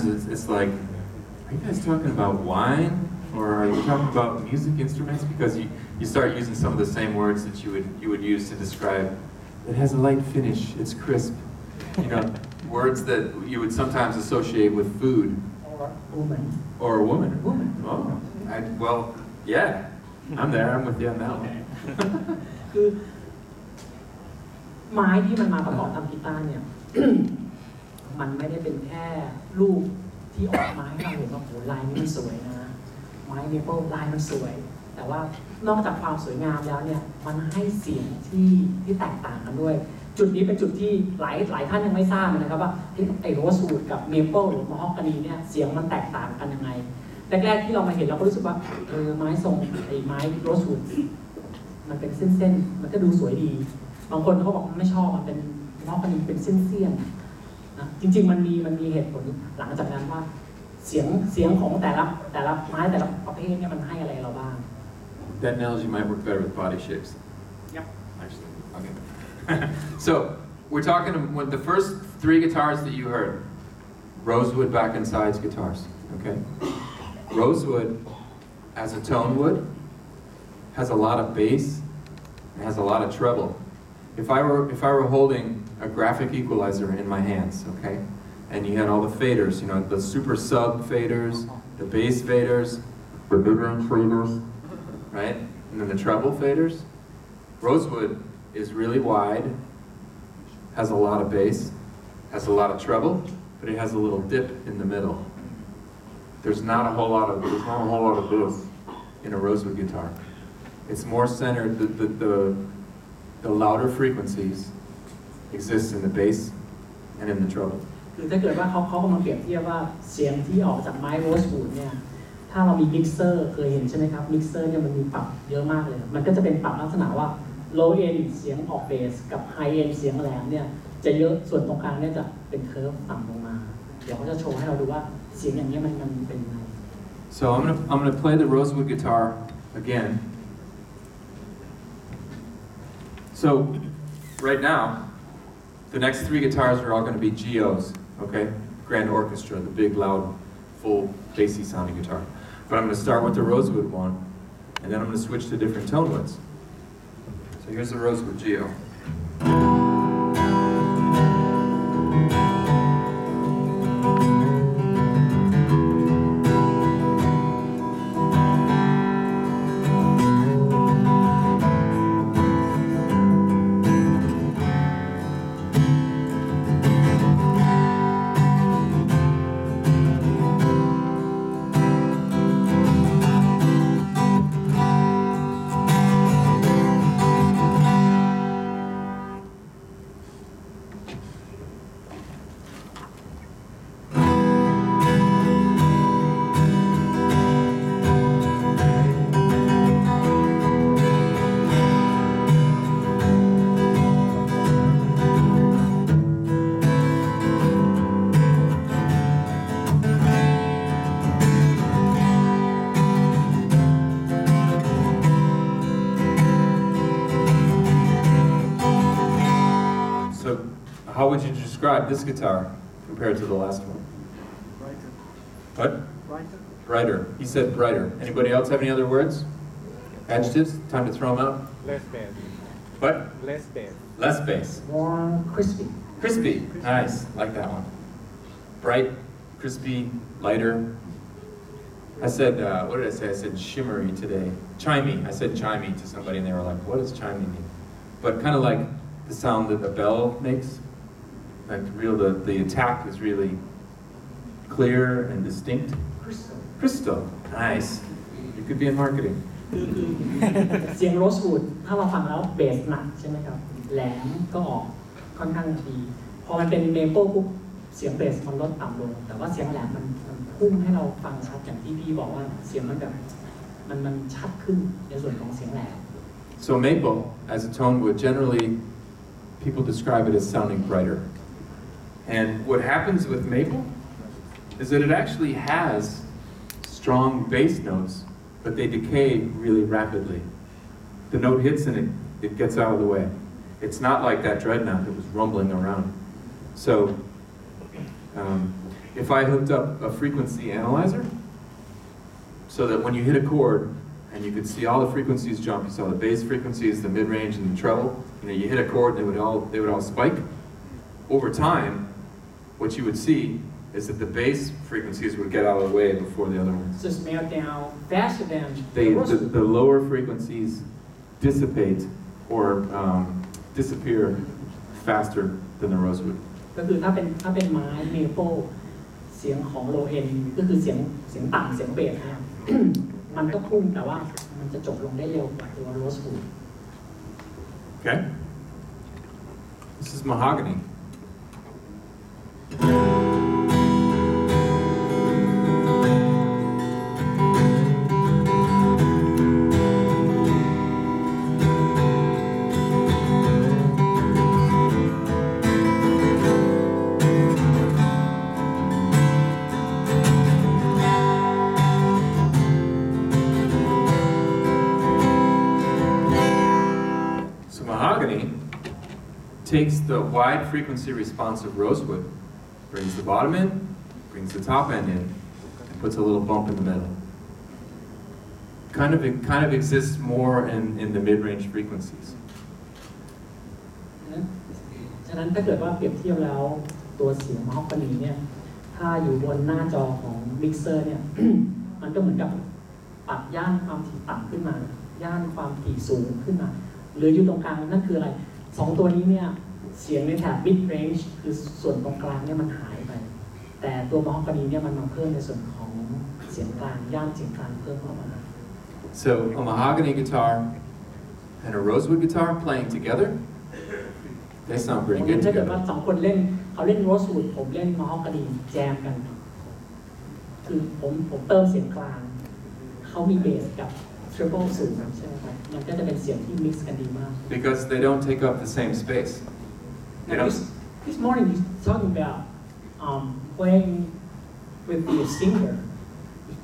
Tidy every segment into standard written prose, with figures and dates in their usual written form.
it's like, are you guys talking about wine or are you talking about music instruments? Because you start using some of the same words that you would use to describe. It has a light finish. It's crisp. You know, words that you would sometimes associate with food. Or woman. Or a woman. Woman. Oh, well, yeah. I'm there. I'm with you on that one. คือไม้ที่มันมาประกอบทำกีตาร์เนี่ย มันไม่ได้เป็นแค่รูปที่ออกมาให้เราเห็นว่าโหลายนี้มันสวยนะไม้เมเปิลลายมันสวยแต่ว่านอกจากความสวยงามแล้วเนี่ยมันให้เสียงที่แตกต่างกันด้วยจุดนี้เป็นจุดที่หลายท่านยังไม่ทราบนะครับว่าไอ้โรสวูดกับเมเปิลหรือมะฮอกกานีเนี่ยเสียงมันแตกต่างกันยังไงแรกๆที่เรามาเห็นเราก็รู้สึกว่าไม้ทรงไอ้ไม้โรสวูดมันเป็นเส้นๆมันก็ดูสวยดีบางคนเขาบอกไม่ชอบมันเป็นมะฮอกกานีเป็นเส้นๆนะจริงๆมันมีเหตุผลหลังจากนั้นว่าเสียงของแต่ละไม้แต่ละประเภทเนี่ยมันให้อะไรเราบ้าง That analogy might work better with body shapes. Yep. Actually, okay. So we're talking when the first three guitars that you heard, rosewood back and sides guitars. Okay. Rosewood, as a tone wood, has a lot of bass. It has a lot of treble. If I were holding a graphic equalizer in my hands, okay, and you had all the faders, you know, the super sub faders, the bass faders, the mid-range faders, right, and then the treble faders. Rosewood is really wide, has a lot of bass, has a lot of treble, but it has a little dip in the middle. There's not a whole lot of this in a rosewood guitar. It's more centered. The louder frequencies exist in the bass and in the treble. คือถ้าเกิดว่าเขากำลังเปรียบเทียบว่าเสียงที่ออกจากไม้โรสวูดเนี่ยถ้าเรามีมิกเซอร์เคยเห็นใช่ไหมครับมิกเซอร์เนี่ยมันมีปรับเยอะมากเลยมันก็จะเป็นปรับลักษณะว่า low end เสียงออกเบสกับ high end เสียงแหลมเนี่ยจะเยอะส่วนตรงกลางเนี่ยจะเป็นเคิร์ฟต่ำลงมาเดี๋ยวเขาจะโชว์ให้เราดูว่าเสียงอย่างนี้มันเป็นยังไง So I'm gonna play the rosewood guitar again. So right now, the next three guitars are all going to be GOs, okay? Grand Orchestra, the big, loud, full, bassy sounding guitar. But I'm going to start with the rosewood one, and then I'm going to switch to different tone woods. So here's the rosewood GO. How would you describe this guitar compared to the last one? Brighter. What? Brighter. Brighter. He said brighter. Anybody else have any other words? Adjectives? Time to throw them out? Less bass. What? Less bass. Less bass. more crispy Crispy. Nice. Like that one. Bright, crispy, lighter. I said, what did I say? I said shimmery today. Chimey. I said chimey to somebody and they were like, what does chimey mean? But kind of like the sound that a bell makes. Like the attack is really clear and distinct. crystal Crystal. Nice. You could be in marketing. คือเสียงโรสวูดถ้าเราฟังแล้วเบสหนักใช่ไหมครับแหลมก็ออกค่อนข้างดีพอมันเป็นเมเปิลปุ๊บเสียงเบสมันลดต่ำลงแต่ว่าเสียงแหลมมันพุ่งให้เราฟังชัดอย่างที่พี่บอกว่าเสียงมันแบบมันชัดขึ้นในส่วนของเสียงแหลม So maple, as a tone wood, generally people describe it as sounding brighter. And what happens with maple is that it actually has strong bass notes, but they decay really rapidly. The note hits and it gets out of the way. It's not like that dreadnought that was rumbling around. So if I hooked up a frequency analyzer so that when you hit a chord and you could see all the frequencies jump, you saw the bass frequencies, the mid-range, and the treble, you hit a chord and they would all spike. Over time, what you would see is that the bass frequencies would get out of the way before the other ones. Just melt down faster than The lower frequencies dissipate or disappear faster than the rosewood. ก็คือถ้าเป็นไม้เมเปิลเสียงของโลเอ็นก็คือเสียงต่ำเสียงเบสนะครับ มันก็พุ่งแต่ว่ามันจะจบลงได้เร็วกว่าตัวโรสวูด Okay? This is mahogany. Takes the wide frequency response of rosewood, brings the bottom in, brings the top end in, and puts a little bump in the middle. It kind of exists more in the mid-range frequencies. ฉะนั้นถ้าเกิดว่าเปรียบเทียบแล้วตัวเสียงมฮอกกานีเนี่ยถ้าอยู่บนหน้าจอของมิกเซอร์เนี่ย มันก็เหมือนกับปรับย่านความถี่ต่ำขึ้นมาย่านความถี่สูงขึ้นมาหรืออยู่ตรงกลางนั่นคืออะไรสองตัวนี้เนี่ยเสียงในแถบ mid range คือส่วนตรงกลางเนี่ยมันหายไปแต่ตัวมฮอกกานีเนี่ยมันมาเพิ่มในส่วนของเสียงกลางย่านเสียงกลางเพิ่มเข้ามา So a mahogany guitar and a rosewood guitar playing together, they sound pretty good ถ้าเกิด together. ว่าสองคนเล่นเขาเล่นโรสวูดผมเล่นมฮอกกานีแจมกันคือผมเติมเสียงกลางเขามีเบสกับtriple สูงใช่ไหมครับมันก็จะเป็นเสียงที่ mix กันดีมาก Because they don't take up the same space. This morning he's talking about playing with the singer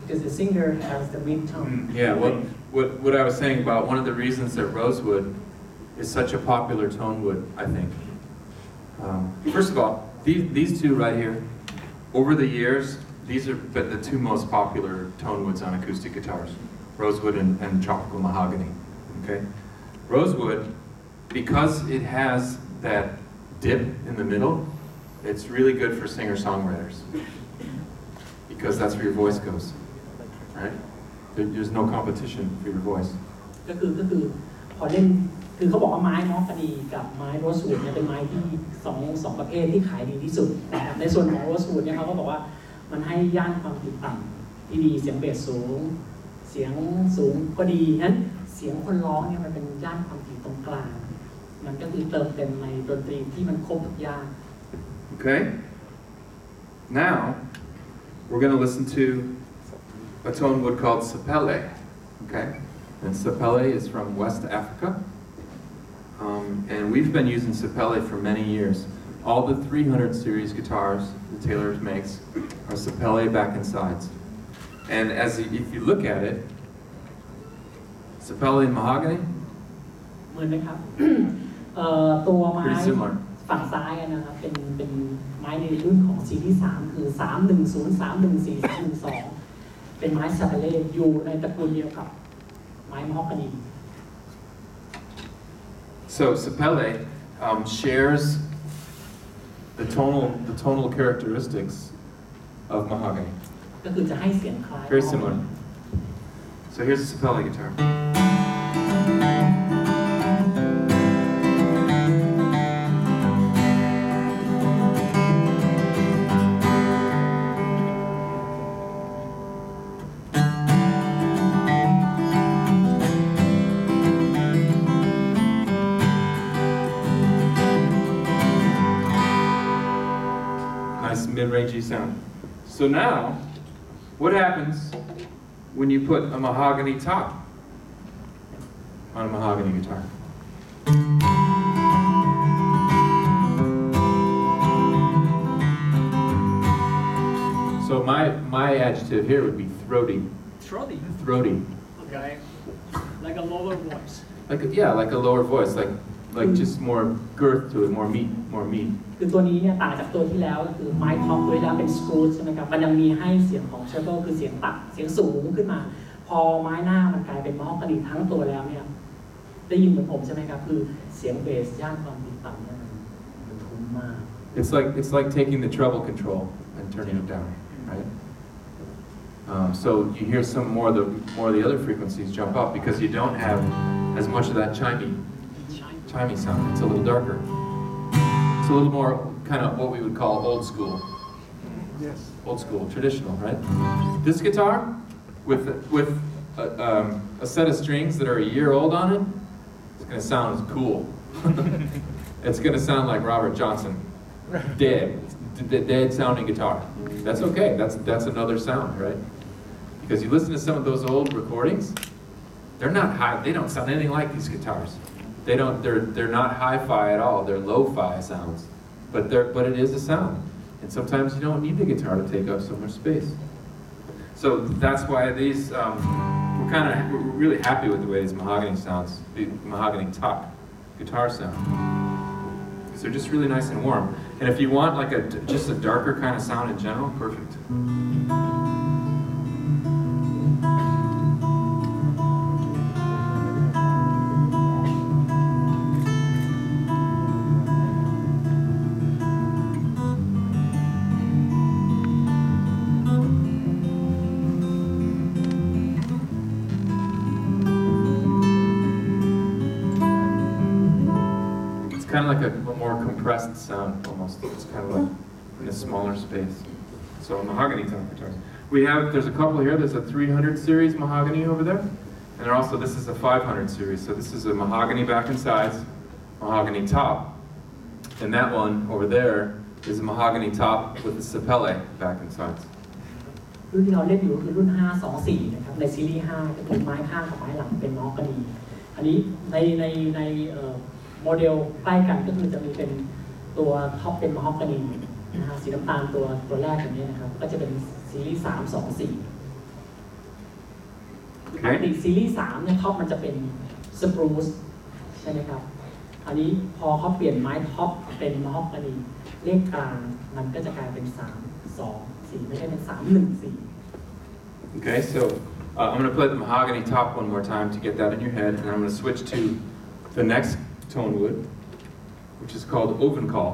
because the singer has the mid tone. Yeah, what I was saying about one of the reasons that rosewood is such a popular tone wood, I think. First of all, these two right here, over the years, these are the two most popular tone woods on acoustic guitars. Rosewood and tropical mahogany, okay? Rosewood, because it has that dip in the middle, it's really good for singer-songwriters because that's where your voice goes, right? There's no competition for your voice. ก็คือพอเล่นคือเขาบอกว่าไม้มฮอกกานีกับไม้โรสวูดเนี่ยเป็นไม้ที่สองประเภทที่ขายดีที่สุดแต่ในส่วนของโรสวูดเนี่ยเขาก็บอกว่ามันให้ย่านความถี่ต่ำที่ดีเสียงเบสสูงเสียงสูงก็ดีนั้นเสียงคนร้องเนี่ยมันเป็นย่านความถี่ตรงกลางมันก็คือเติมเต็มในดนตรีที่มันครบทุกย่าน Okay? Now, we're going to listen to a tone wood called sapele, okay? And sapele is from West Africa. And we've been using sapele for many years. All the 300 series guitars that Taylor makes are sapele back and sides. And if you look at it, sapele and mahogany, เหมือนไหมครับ ตัวไม้ pretty similar. ฝั่งซ้ายนะครับเป็นไม้ในรุ่นของซีรีส์3คือ310 314 312เป็นไม้ซาเปเล่อยู่ในตระกูลเดียวกับไม้มฮอกกานี So sapele shares the tonal characteristics of mahogany. ก็คือจะให้เสียงคล้าย Very similar. So here's a sapele guitar. Nice mid-rangey sound. So now, what happens when you put a mahogany top on a mahogany guitar? So my adjective here would be throaty. Throaty Throaty. okay like a lower voice Like a lower voice. Like like just more girth to it, more meat, more meat. คือตัวนี้เนี่ยต่างจากตัวที่แล้วก็คือไม้ท็อปตัวที่แล้วเป็นสกรูใช่ไหมครับมันยังมีให้เสียงของเชฟเฟิลคือเสียงตัดเสียงสูงขึ้นมาพอไม้หน้ามันกลายเป็นมะฮอกกานีทั้งตัวแล้วเนี่ยได้ยินเหมือนผมใช่ไหมครับคือเสียงเบสย่านความติดต่ำเนี่ยมันทุ้มมาก It's like taking the treble control and turning it down, right? So you hear some more of the other frequencies jump up because you don't have as much of that chimey sound. It's a little darker. It's a little more kind of what we would call old school. Yes. Old school, traditional, right? This guitar with a set of strings that are a year old on it, it's going to sound cool. It's going to sound like Robert Johnson. Dead sounding guitar. That's okay. That's another sound, right? Because you listen to some of those old recordings, they're not high. They don't sound anything like these guitars. They're not hi-fi at all. They're lo-fi sounds, but it is a sound. And sometimes you don't need the guitar to take up so much space. So that's why these we're really happy with the way these mahogany sounds, the mahogany top guitar sound. They're just really nice and warm. And if you want like just a darker kind of sound in general, perfect. Kind of like a more compressed sound, almost. It's kind of like in a smaller space. So mahogany top guitars. There's a couple here. There's a 300 series mahogany over there, and also this is a 500 series. So this is a mahogany back and sides, mahogany top, and that one over there is a mahogany top with the sapele back and sides. รุ่นที่เราเล่นอยู่คือรุ่น524นะครับในซีรีส์5ก็คือไม้ข้างกับไม้หลังเป็นมะฮอกกานีอันนี้ในโมเดลใกล้กันก็คือจะมีเป็นตัวท็อปเป็นมะฮอกกานีนะฮะสีน้ำตาลตัวแรกอย่างนี้นะครับก็จะเป็นซีรีส์324ปกติซีรีส์3เนี่ยท็อปมันจะเป็นสปรูซใช่ไหมครับอันนี้พอเขาเปลี่ยนไม้ท็อปเป็นมะฮอกกานีเลขกลางมันก็จะกลายเป็น324ไม่ใช่เป็น314 Okay, so I'm going to play the mahogany top one more time to get that in your head, and I'm going to switch to the next tone wood, which is called oven call.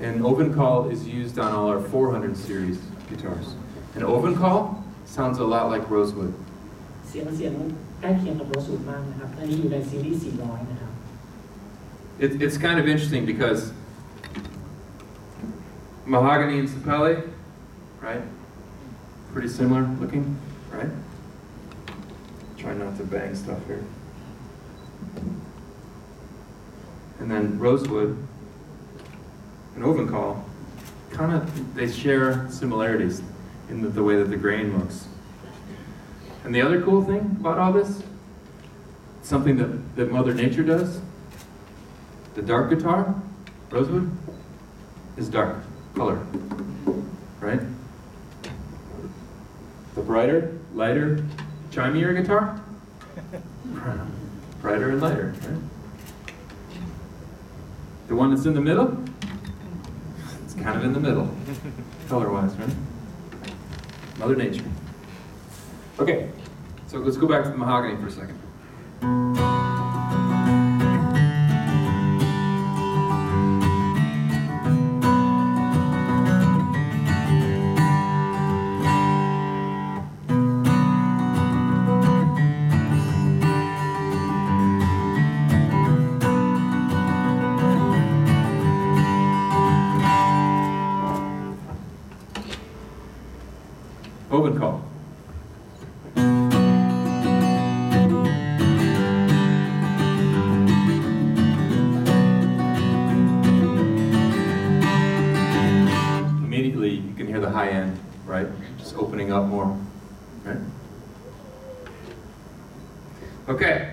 And oven call is used on all our 400 series guitars. And oven call sounds a lot like rosewood. เสียงใกล้เคียงกับโรสวูดมากนะครับอันนี้อยู่ในซีรีส์400นะครับ It's kind of interesting because mahogany and sapele, right? Pretty similar looking, right? Try not to bang stuff here. And then rosewood and oven call, they share similarities in the way that the grain looks. And the other cool thing about all this, something that Mother Nature does, the dark guitar, rosewood, is dark color, right? The brighter, lighter, chimier guitar, brighter and lighter, right? The one that's in the middle, it's kind of in the middle, color-wise, right? Mother Nature. Okay, so let's go back to the mahogany for a second. Oven call. Immediately you can hear the high end, right? Just opening up more, right? Okay.